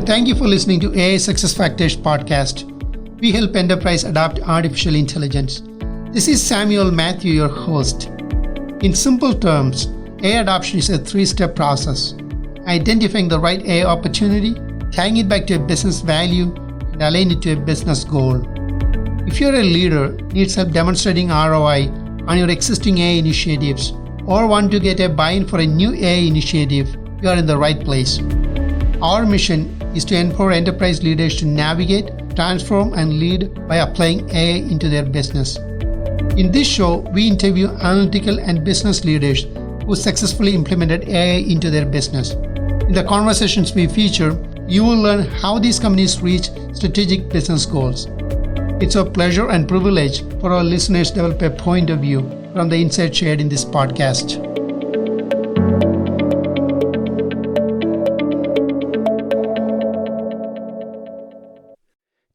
and thank you for listening to AI Success Factors podcast. We help enterprise adopt artificial intelligence. This is Samuel Matthew, your host. In simple terms, AI adoption is a three-step process: identifying the right AI opportunity, tying it back to a business value, and align it to a business goal. If you're a leader, needs help demonstrating ROI on your existing AI initiatives, or want to get a buy-in for a new AI initiative, you are in the right place. Our mission is to empower enterprise leaders to navigate, transform, and lead by applying AI into their business. In this show, we interview analytical and business leaders who successfully implemented AI into their business. In the conversations we feature, you will learn how these companies reach strategic business goals. It's a pleasure and privilege for our listeners to develop a point of view from the insights shared in this podcast.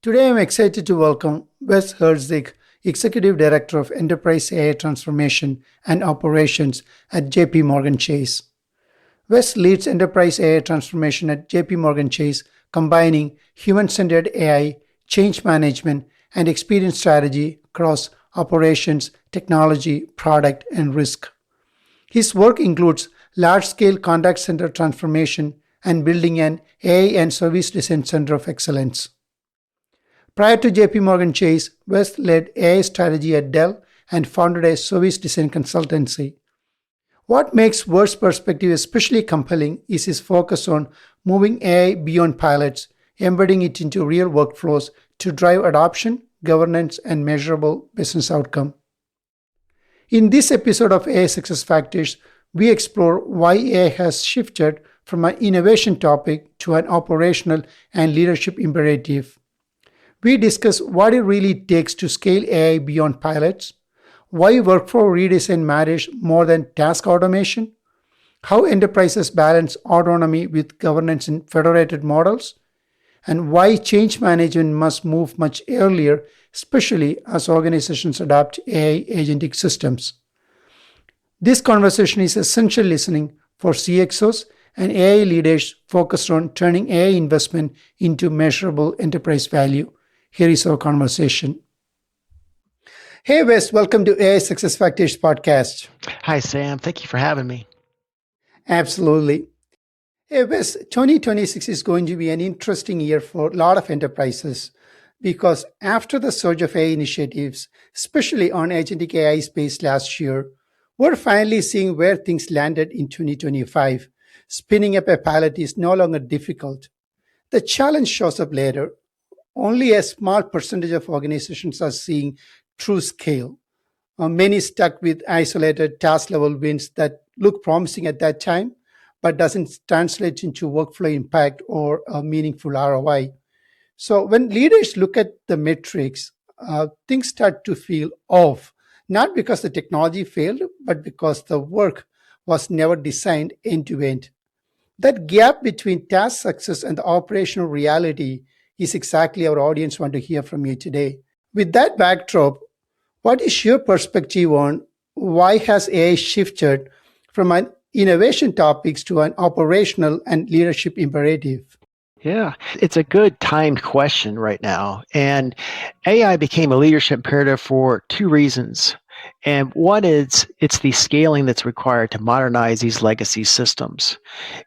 Today, I'm excited to welcome Wes Herzik, Executive Director of Enterprise AI Transformation and Operations at JPMorganChase. Wes leads enterprise AI transformation at JPMorganChase, combining human-centered AI, change management, and experience strategy across operations, technology, product, and risk. His work includes large-scale contact center transformation and building an AI and service design center of excellence. Prior to JPMorganChase, Wes led AI strategy at Dell and founded a service design consultancy. What makes Wes' perspective especially compelling is his focus on moving AI beyond pilots, embedding it into real workflows to drive adoption, governance, and measurable business outcome. In this episode of AI Success Factors, we explore why AI has shifted from an innovation topic to an operational and leadership imperative. We discuss what it really takes to scale AI beyond pilots, why workflow redesign matters more than task automation, how enterprises balance autonomy with governance in federated models, and why change management must move much earlier, especially as organizations adopt AI agentic systems. This conversation is essential listening for CXOs and AI leaders focused on turning AI investment into measurable enterprise value. Here is our conversation. Hey, Wes, welcome to AI Success Factors podcast. Hi, Sam. Thank you for having me. Absolutely. Hey, Wes, 2026 is going to be an interesting year for a lot of enterprises because after the surge of AI initiatives, especially on agentic AI space last year, we're finally seeing where things landed in 2025. Spinning up a pilot is no longer difficult. The challenge shows up later. Only a small percentage of organizations are seeing true scale. Many stuck with isolated task-level wins that look promising at that time, but doesn't translate into workflow impact or a meaningful ROI. So when leaders look at the metrics, things start to feel off, not because the technology failed, but because the work was never designed end-to-end. That gap between task success and the operational reality is exactly our audience want to hear from you today. With that backdrop, what is your perspective on why has AI shifted from an innovation topics to an operational and leadership imperative? Yeah, it's a good timed question right now. And AI became a leadership imperative for two reasons. And one is it's the scaling that's required to modernize these legacy systems.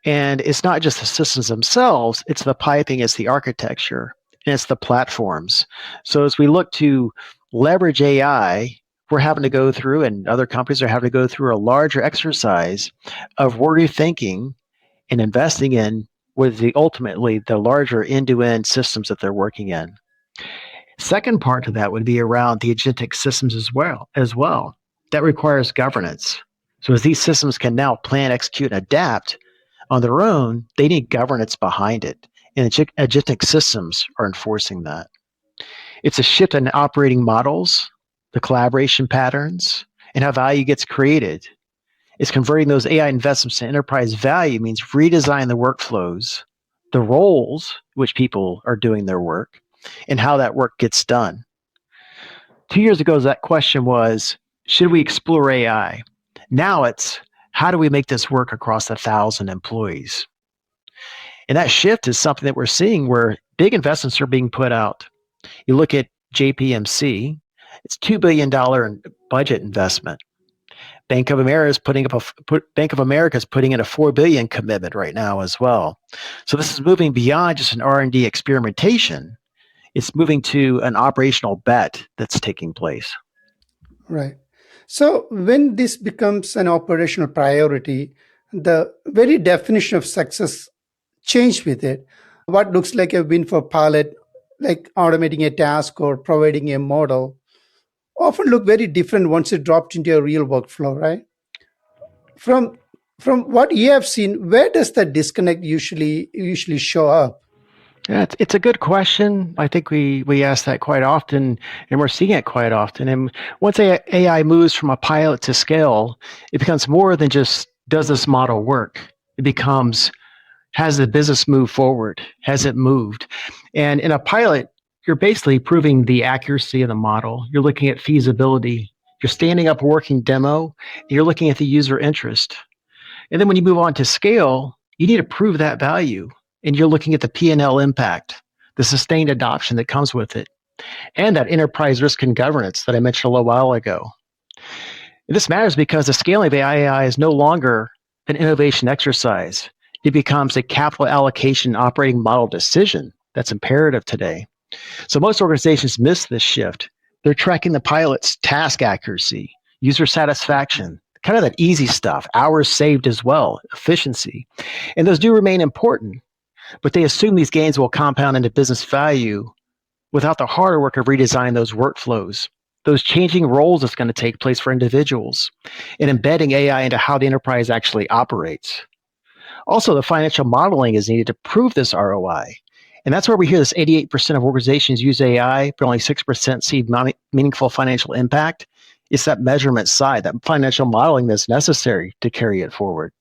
And it's not just the systems themselves, it's the piping, it's the architecture, and it's the platforms. So as we look to leverage AI, we're having to go through, and other companies are having to go through a larger exercise of rethinking and investing in with ultimately the larger end-to-end systems that they're working in. Second part to that would be around the agentic systems as well. That requires governance. So as these systems can now plan, execute, and adapt on their own, they need governance behind it. And agentic systems are enforcing that. It's a shift in operating models, the collaboration patterns, and how value gets created. It's converting those AI investments to enterprise value means redesign the workflows, the roles which people are doing their work, and how that work gets done. 2 years ago, that question was, should we explore AI? Now it's, how do we make this work across 1,000 employees? And that shift is something that we're seeing where big investments are being put out. You look at JPMC, it's $2 billion budget investment. Bank of America is putting in a $4 billion commitment right now as well. So this is moving beyond just an R&D experimentation. It's moving to an operational bet that's taking place. Right. So when this becomes an operational priority, the very definition of success changed with it. What looks like a win for pilot, like automating a task or providing a model, often look very different once it dropped into a real workflow, right? From what you have seen, where does that disconnect usually show up? Yeah, it's a good question. I think we ask that quite often, and we're seeing it quite often. And once AI moves from a pilot to scale, it becomes more than just, does this model work? It becomes, has the business moved forward? Has it moved? And in a pilot, you're basically proving the accuracy of the model. You're looking at feasibility. You're standing up a working demo. And you're looking at the user interest. And then when you move on to scale, you need to prove that value. And you're looking at the P&L impact, the sustained adoption that comes with it, and that enterprise risk and governance that I mentioned a little while ago. And this matters because the scaling of AI is no longer an innovation exercise. It becomes a capital allocation operating model decision that's imperative today. So most organizations miss this shift. They're tracking the pilot's task accuracy, user satisfaction, kind of that easy stuff, hours saved as well, efficiency. And those do remain important. But they assume these gains will compound into business value without the harder work of redesigning those workflows, those changing roles that's going to take place for individuals, and embedding AI into how the enterprise actually operates. Also, the financial modeling is needed to prove this ROI. And that's where we hear this 88% of organizations use AI, but only 6% see meaningful financial impact. It's that measurement side, that financial modeling that's necessary to carry it forward.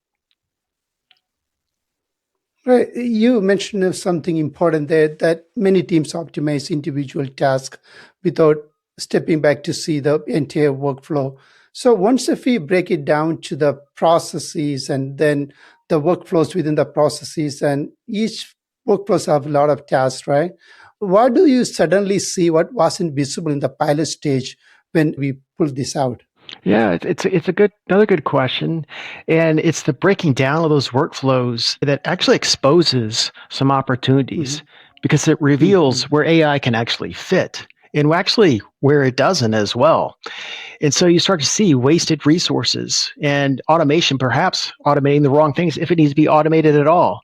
Right. You mentioned something important there, that many teams optimize individual tasks without stepping back to see the entire workflow. So once if we break it down to the processes and then the workflows within the processes, and each workflows have a lot of tasks, right? What do you suddenly see what wasn't visible in the pilot stage when we pulled this out? Yeah, it's another good question, and it's the breaking down of those workflows that actually exposes some opportunities because it reveals where AI can actually fit and actually where it doesn't as well. And so you start to see wasted resources and automation, perhaps automating the wrong things if it needs to be automated at all.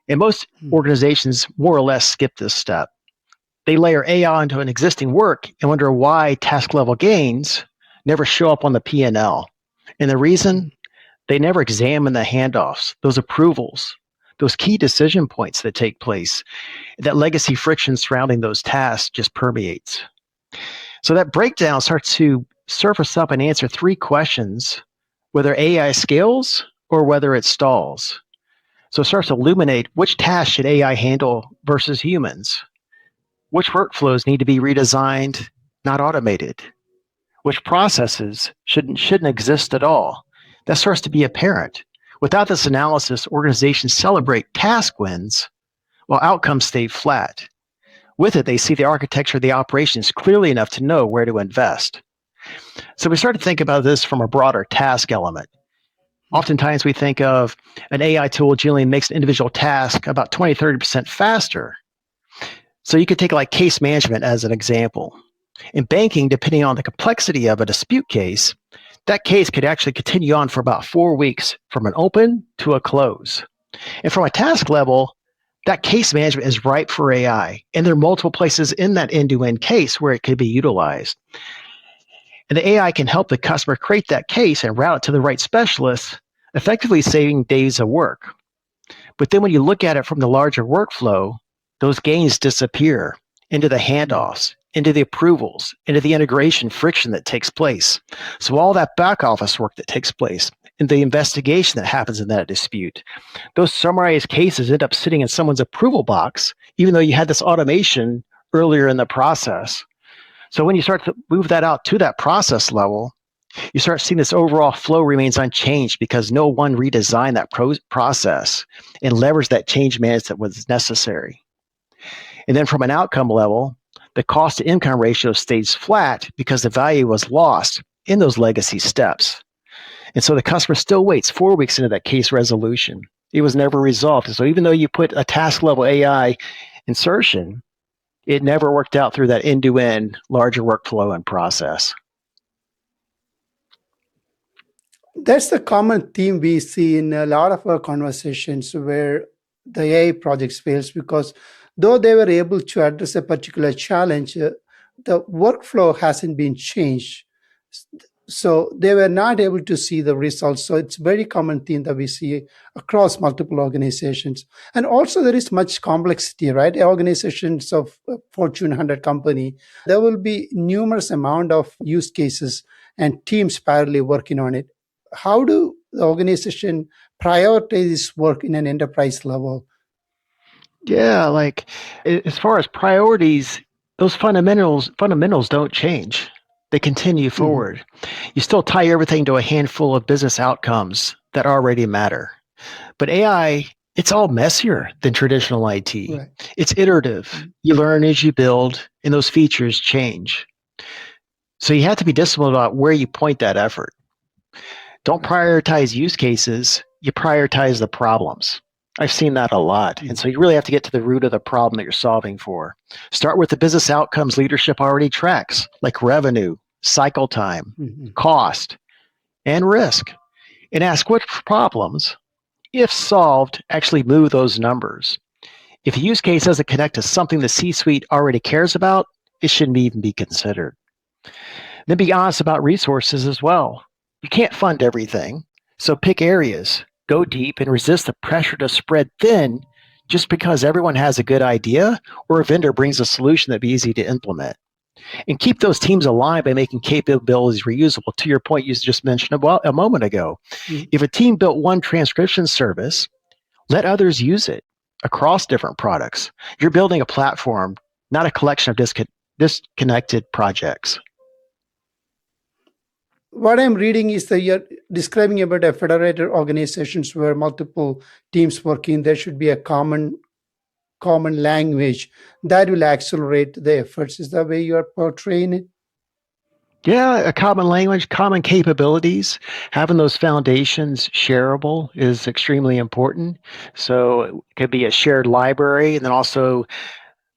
And most organizations more or less skip this step. They layer AI into an existing work and wonder why task level gains never show up on the P&L. And the reason, they never examine the handoffs, those approvals, those key decision points that take place. That legacy friction surrounding those tasks just permeates. So that breakdown starts to surface up and answer three questions: whether AI scales or whether it stalls. So it starts to illuminate which tasks should AI handle versus humans, which workflows need to be redesigned, not automated, which processes shouldn't exist at all. That starts to be apparent. Without this analysis, organizations celebrate task wins while outcomes stay flat. With it, they see the architecture of the operations clearly enough to know where to invest. So we start to think about this from a broader task element. Oftentimes we think of an AI tool generally makes an individual task about 20, 30% faster. So you could take like case management as an example. In banking, depending on the complexity of a dispute case, that case could actually continue on for about 4 weeks from an open to a close. And from a task level, that case management is ripe for AI. And there are multiple places in that end-to-end case where it could be utilized. And the AI can help the customer create that case and route it to the right specialist, effectively saving days of work. But then when you look at it from the larger workflow, those gains disappear into the handoffs, into the approvals, into the integration friction that takes place. So all that back office work that takes place, and the investigation that happens in that dispute, those summarized cases end up sitting in someone's approval box, even though you had this automation earlier in the process. So when you start to move that out to that process level, You start seeing this overall flow remains unchanged because no one redesigned that process and leveraged that change management that was necessary. And then from an outcome level, the cost to income ratio stays flat because the value was lost in those legacy steps. And so the customer still waits 4 weeks into that case resolution. It was never resolved. So even though you put a task level AI insertion, it never worked out through that end-to-end larger workflow and process. That's the common theme we see in a lot of our conversations where the AI projects fails because though they were able to address a particular challenge, the workflow hasn't been changed. So they were not able to see the results. So it's a very common theme that we see across multiple organizations. And also there is much complexity, right? Organizations of Fortune 100 company, there will be numerous amount of use cases and teams parallelly working on it. How do the organization prioritize this work in an enterprise level? Yeah, like as far as priorities, those fundamentals don't change. They continue forward. You still tie everything to a handful of business outcomes that already matter. But AI, it's all messier than traditional IT. Right. It's iterative. You learn as you build, and those features change. So you have to be disciplined about where you point that effort. Don't prioritize use cases, you prioritize the problems. I've seen that a lot. And so you really have to get to the root of the problem that you're solving for. Start with the business outcomes leadership already tracks, like revenue, cycle time, cost, and risk. And ask what problems, if solved, actually move those numbers. If a use case doesn't connect to something the C-suite already cares about, it shouldn't even be considered. Then be honest about resources as well. You can't fund everything, so pick areas. Go deep and resist the pressure to spread thin just because everyone has a good idea or a vendor brings a solution that'd be easy to implement. And keep those teams aligned by making capabilities reusable. To your point you just mentioned a moment ago. If a team built one transcription service, let others use it across different products. You're building a platform, not a collection of disconnected projects. What I'm reading is that you're describing about a federated organizations where multiple teams working. There should be a common language that will accelerate the efforts. Is that the way you are portraying it? Yeah, a common language, common capabilities, having those foundations shareable is extremely important. So it could be a shared library and then also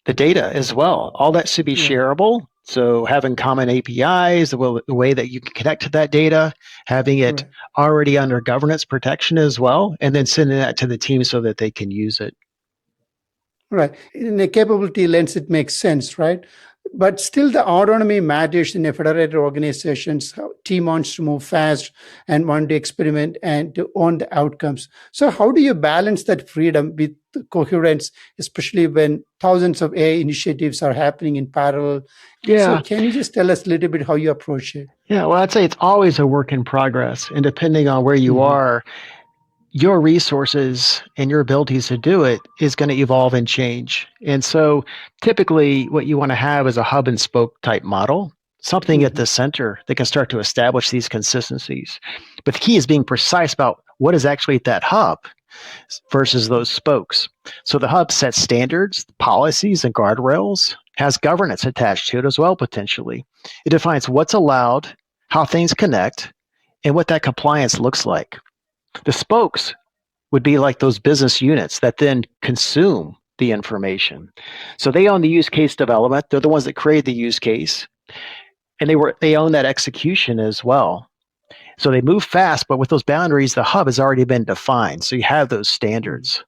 the data as well. All that should be shareable. So having common APIs, the way that you can connect to that data, having it already under governance protection as well, and then sending that to the team so that they can use it. Right. In a capability lens, it makes sense, right? But still the autonomy matters in a federated organizations. Team wants to move fast and want to experiment and to own the outcomes. So how do you balance that freedom with coherence, especially when thousands of AI initiatives are happening in parallel? Yeah. So can you just tell us a little bit how you approach it? Yeah, well, I'd say it's always a work in progress. And depending on where you are, your resources and your abilities to do it is going to evolve and change. And so typically what you want to have is a hub and spoke type model, something at the center that can start to establish these consistencies. But the key is being precise about what is actually at that hub versus those spokes. So the hub sets standards, policies, and guardrails, has governance attached to it as well, potentially. It defines what's allowed, how things connect, and what that compliance looks like. The spokes would be like those business units that then consume the information. So they own the use case development. They're the ones that create the use case. And they own that execution as well. So they move fast, but with those boundaries, the hub has already been defined. So you have those standards.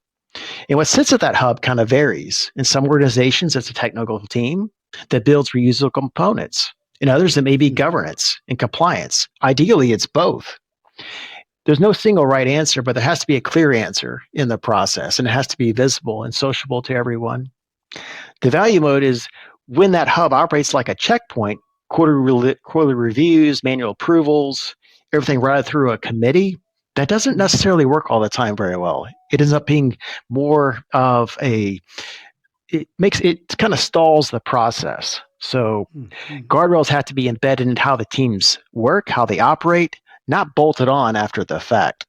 And what sits at that hub kind of varies. In some organizations, it's a technical team that builds reusable components. In others, it may be governance and compliance. Ideally, it's both. There's no single right answer, but there has to be a clear answer in the process, and it has to be visible and sociable to everyone. The value mode is when that hub operates like a checkpoint, quarterly reviews, manual approvals, everything routed through a committee. That doesn't necessarily work all the time very well. It ends up being more of it kind of stalls the process. So Mhm. guardrails have to be embedded in how the teams work, how they operate, not bolted on after the fact.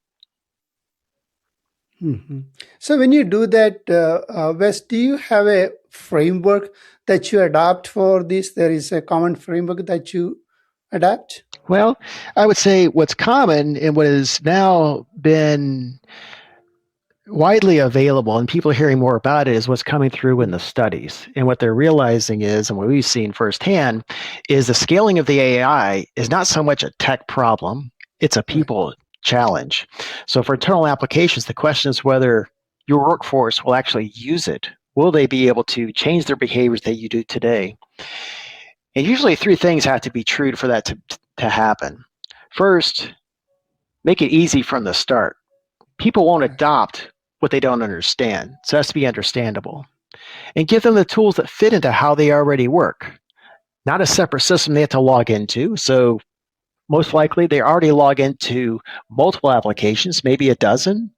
Mhm. So when you do that, Wes, do you have a framework that you adopt for this? There is a common framework that you adapt? Well, I would say what's common and what has now been widely available and people are hearing more about it is what's coming through in the studies. And what they're realizing is, and what we've seen firsthand, is the scaling of the AI is not so much a tech problem, it's a Right. people challenge. So for internal applications, the question is whether your workforce will actually use it. Will they be able to change their behaviors that you do today? And usually three things have to be true for that to happen. First, make it easy from the start. People won't Right. adopt what they don't understand. So it has to be understandable. And give them the tools that fit into how they already work. Not a separate system they have to log into. So most likely they already log into multiple applications, maybe a dozen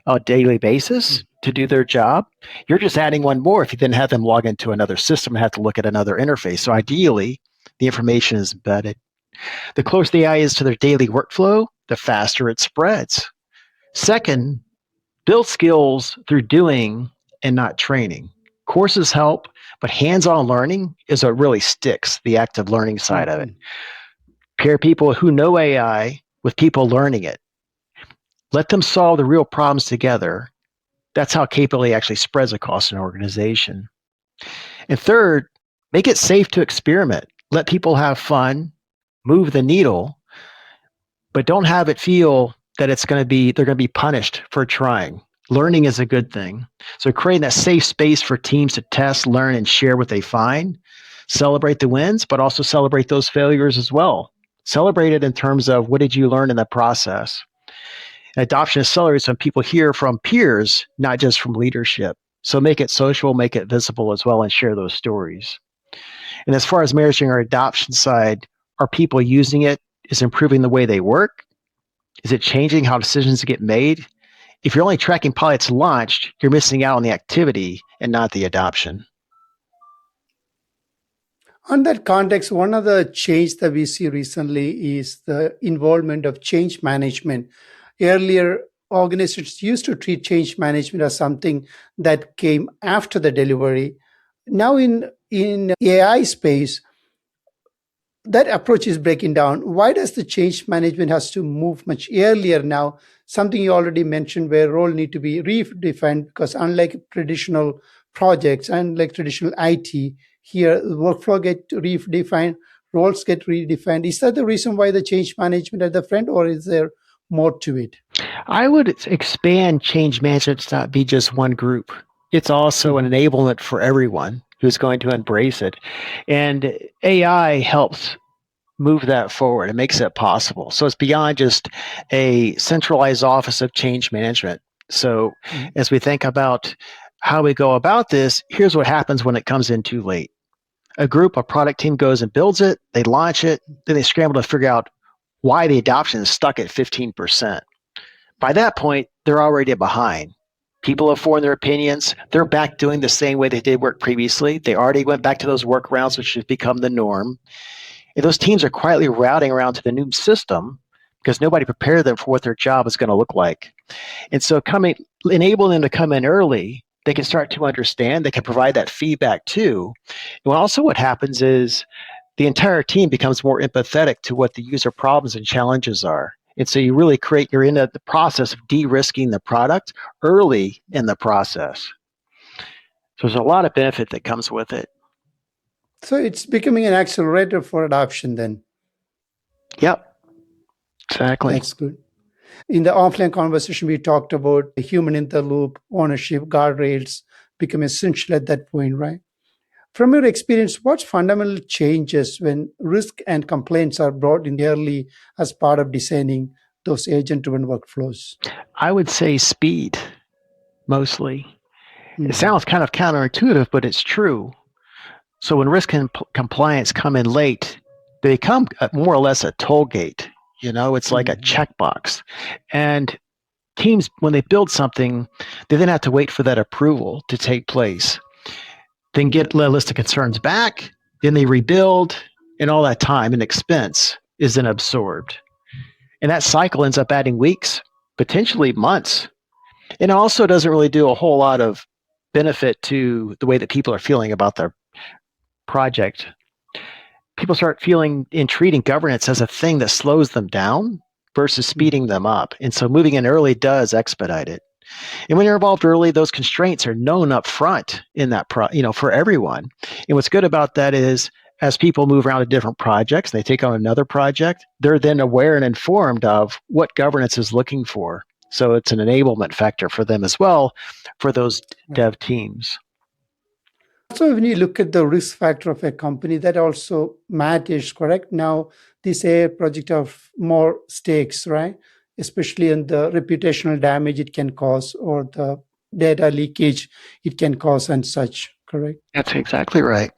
on a daily basis to do their job. You're just adding one more if you then have them log into another system and have to look at another interface. So ideally, the information is embedded. The closer the AI is to their daily workflow, the faster it spreads. Second, build skills through doing and not training. Courses help, but hands-on learning is what really sticks, the active learning side of it. Mhm. Pair people who know AI with people learning it. Let them solve the real problems together. That's how capability actually spreads across an organization. And third, make it safe to experiment. Let people have fun, move the needle, but don't have it feel that they're going to be punished for trying. Learning is a good thing. So creating that safe space for teams to test, learn, and share what they find. Celebrate the wins, but also celebrate those failures as well. Celebrate it in terms of what did you learn in the process. Adoption accelerates when people hear from peers, not just from leadership. So make it social, make it visible as well, and share those stories. And as far as managing our adoption side, are people using it? Is it improving the way they work? Is it changing how decisions get made? If you're only tracking pilots launched, you're missing out on the activity and not the adoption. On that context, one of the change that we see recently is the involvement of change management. Earlier, organizations used to treat change management as something that came after the delivery. Now, in AI space, that approach is breaking down. Why does the change management has to move much earlier now? Something you already mentioned where role need to be redefined because unlike traditional projects and like traditional IT, here workflow get redefined, roles get redefined. Is that the reason why the change management at the front, or is there more to it? I would expand change management to not be just one group. It's also an Mhm. enablement for everyone who's going to embrace it. And AI helps move that forward. It makes it possible. So it's beyond just a centralized office of change management. So Mhm. as we think about how we go about this, here's what happens when it comes in too late. A product team goes and builds it, they launch it, then they scramble to figure out why the adoption is stuck at 15%. By that point, they're already behind. People have formed their opinions. They're back doing the same way they did work previously. They already went back to those workarounds, which has become the norm. And those teams are quietly routing around to the new system because nobody prepared them for what their job is going to look like. And so enabling them to come in early, they can start to understand, they can provide that feedback too. And also what happens is the entire team becomes more empathetic to what the user problems and challenges are. And so you're in the process of de-risking the product early in the process. So there's a lot of benefit that comes with it. So it's becoming an accelerator for adoption then. Yep, exactly. That's good. In the offline conversation, we talked about the human in the loop, ownership, guardrails become essential at that point, right? From your experience, what fundamental changes when risk and complaints are brought in early as part of designing those agent driven workflows? I would say speed mostly. It Mhm. sounds kind of counterintuitive, but it's true. So when risk and compliance come in late, they become more or less a toll gate. It's like a Mhm. checkbox. And teams, when they build something, they then have to wait for that approval to take place. Then get a list of concerns back. Then they rebuild, and all that time and expense is then absorbed. And that cycle ends up adding weeks, potentially months. And it also doesn't really do a whole lot of benefit to the way that people are feeling about their project. People start feeling and treating governance as a thing that slows them down versus speeding them up. And so moving in early does expedite it. And when you're involved early, those constraints are known up front in that for everyone. And what's good about that is as people move around to different projects, they take on another project, they're then aware and informed of what governance is looking for. So it's an enablement factor for them as well, for those dev teams. So when you look at the risk factor of a company, that also matters, correct? Now, this AI project have more stakes, right? Especially in the reputational damage it can cause or the data leakage it can cause and such, correct? That's exactly right.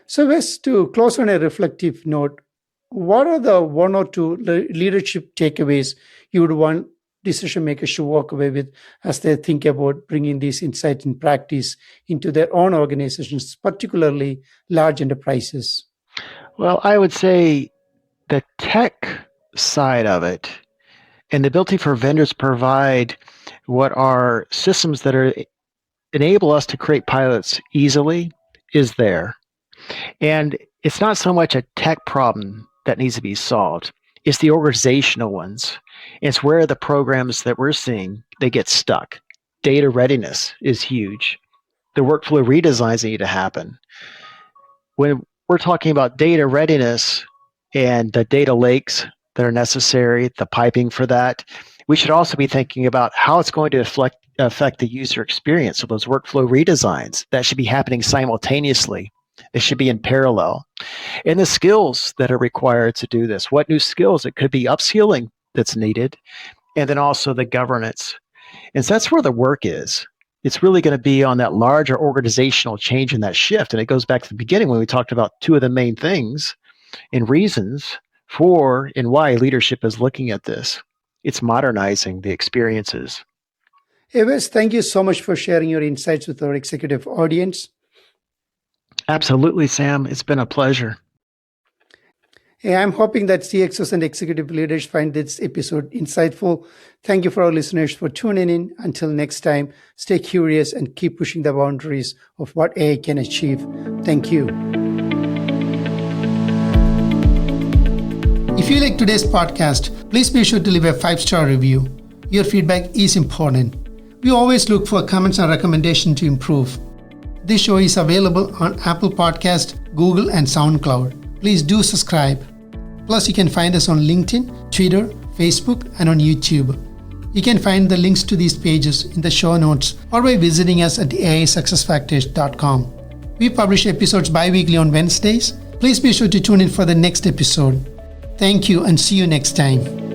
So Wes, to close on a reflective note, what are the one or two leadership takeaways you would want decision makers to walk away with as they think about bringing these insights in practice into their own organizations, particularly large enterprises? Well, I would say the tech side of it and the ability for vendors to provide what are systems that enable us to create pilots easily is there. And it's not so much a tech problem that needs to be solved. It's the organizational ones. It's where the programs that we're seeing, they get stuck. Data readiness is huge. The workflow redesigns need to happen. When we're talking about data readiness and the data lakes that are necessary, the piping for that, we should also be thinking about how it's going to affect the user experience. So those workflow redesigns, that should be happening simultaneously. They should be in parallel. And the skills that are required to do this, what new skills? It could be upskilling that's needed, and then also the governance. And so that's where the work is. It's really going to be on that larger organizational change and that shift. And it goes back to the beginning when we talked about two of the main things and reasons for and why leadership is looking at this. It's modernizing the experiences. Hey Wes, thank you so much for sharing your insights with our executive audience. Absolutely, Sam. It's been a pleasure. Hey, I'm hoping that CXOs and executive leaders find this episode insightful. Thank you for our listeners for tuning in. Until next time, stay curious and keep pushing the boundaries of what AI can achieve. Thank you. If you like today's podcast, please be sure to leave a 5-star review. Your feedback is important. We always look for comments and recommendations to improve. This show is available on Apple Podcast, Google, and SoundCloud. Please do subscribe. Plus, you can find us on LinkedIn, Twitter, Facebook, and on YouTube. You can find the links to these pages in the show notes or by visiting us at aisuccessfactors.com. We publish episodes bi-weekly on Wednesdays. Please be sure to tune in for the next episode. Thank you and see you next time.